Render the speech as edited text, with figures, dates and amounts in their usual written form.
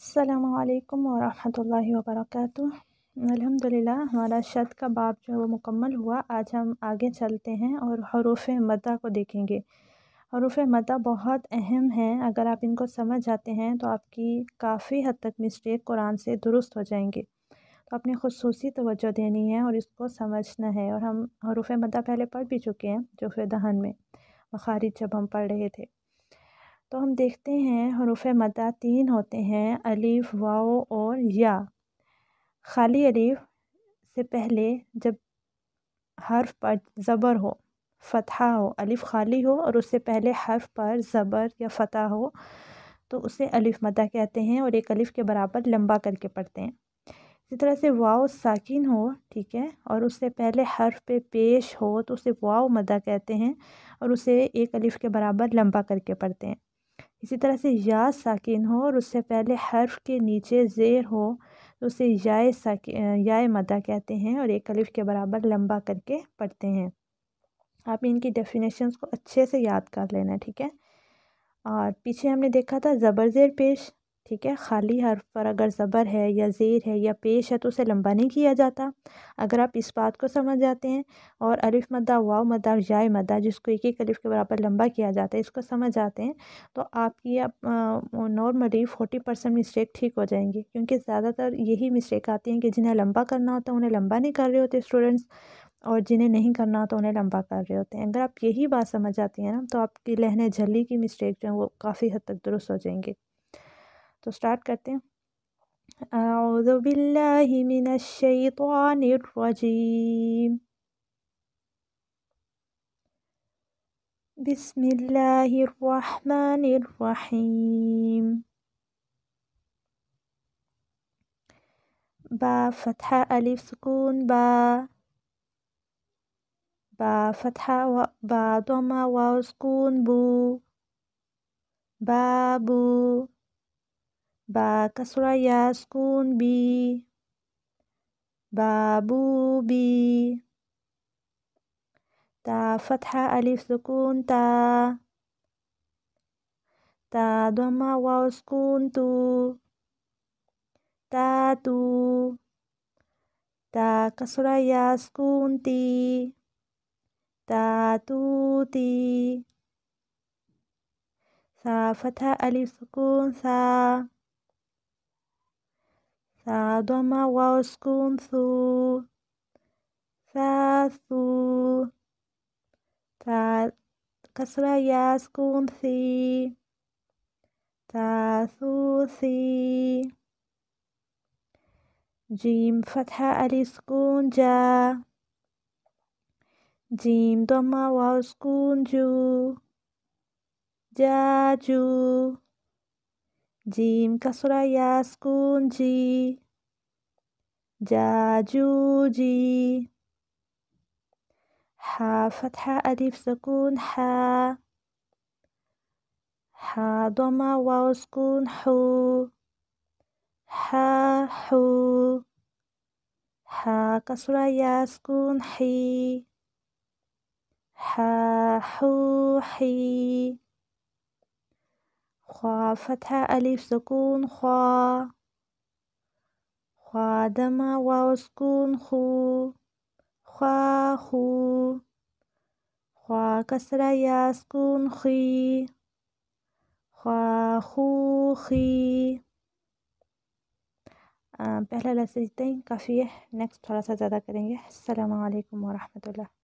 अस्सलामुअलैकुम वरहमतुल्लाहि वबरकातुह। अल्हम्दुलिल्लाह हमारा शत का बाब जो है वो मुकम्मल हुआ। आज हम आगे चलते हैं और हरूफ़ मद्दा को देखेंगे। हरूफ़ मद्दा बहुत अहम हैं, अगर आप इनको समझ जाते हैं तो आपकी काफ़ी हद तक मिस्टेक कुरान से दुरुस्त हो जाएंगे। तो आपने खुसूसी तवज्जो देनी है और इसको समझना है। और हम हरूफ़ मद्दा पहले पढ़ भी चुके हैं जो फिर दहन में मखारिज जब हम पढ़ रहे थे। तो हम देखते हैं हरूफ़ मद्दा 3 होते हैं, अलिफ, वाव और या। खाली अलिफ से पहले जब हर्फ पर ज़बर हो, फ़तहा हो, अलिफ खाली हो और उससे पहले हर्फ पर ज़बर या फ़तहा हो तो उसे अलिफ मद्दा कहते हैं और एक अलिफ के बराबर लंबा करके पढ़ते हैं। इसी तरह से वाव साकिन हो, ठीक है, और उससे पहले हर्फ पे पेश हो तो उसे वाव मद्दा कहते हैं और उसे एक अलिफ के बराबर लंबा करके पढ़ते हैं। इसी तरह से या साकिन हो और उससे पहले हर्फ के नीचे ज़ेर हो तो उसे याए मद्दा कहते हैं और एक अलिफ के बराबर लंबा करके पढ़ते हैं। आप इनकी डेफिनेशंस को अच्छे से याद कर लेना, ठीक है। और पीछे हमने देखा था ज़बर ज़ेर पेश, ठीक है। खाली हर्फ पर अगर ज़बर है या ज़ेर है या पेश है तो उसे लंबा नहीं किया जाता। अगर आप इस बात को समझ जाते हैं और अलिफ मद्दा, वाव मद्दा और याए मद्दा जिसको एक एक अलिफ के बराबर लंबा किया जाता है इसको समझ जाते हैं तो आपकी नॉर्मली 40% मिस्टेक ठीक हो जाएंगी। क्योंकि ज़्यादातर यही मिस्टेक आती हैं कि जिन्हें लंबा करना होता है उन्हें लंबा नहीं कर रहे होते स्टूडेंट्स, और जिन्हें नहीं करना तो उन्हें लंबा कर रहे होते हैं। अगर आप यही बात समझ जाती हैं ना तो आपकी लहने झल्ली की मिस्टेक जो है वो काफ़ी हद तक दुरुस्त हो जाएंगे। तो स्टार्ट करते हैं। अऊज़ु बिल्लाहि मिनश शैतानिर रजीम, बिस्मिल्लाहिर रहमानिर रहीम। बा फतहा अलिफ सुकून बा, बा फतहा बा दम्मा वाव सुकून बू, बाबू। बा कसरा या सुकून बी, बाबू बी। ता फतहा अलिफ सुकून ता, ता दम्मा वाव सुकून तू, तातू। ता कसरा या सुकून ती, तातूती। सा फतहा अलिफ सुकून सा, सा दम्मा वाव सुकून सू, सासू। ता कसरा या सुकून सी, तासूसी। जीम फतहा अलिफ सुकून जा, जीम दम्मा वाव सुकून जू, जाजू। जीम कसरा या सुकून जी, जाजूजी। हा फतहा अलिफ सुकून हा, हा दम्मा वाव सुकून हू, हाहू। हा कसरा या सुकून ही, हाहूही। ख्वा फतहा अलिफ सुकून ख्वा, ख्वा दम्मा वाव सुकून खू, ख्वाखू। ख्वा कसरा या सुकून खी, ख्वाखूखी। पहला लेसन इतना ही काफ़ी है, नेक्स्ट थोड़ा सा ज़्यादा करेंगे। अस्सलामु अलैकुम वरहमतुल्लाह।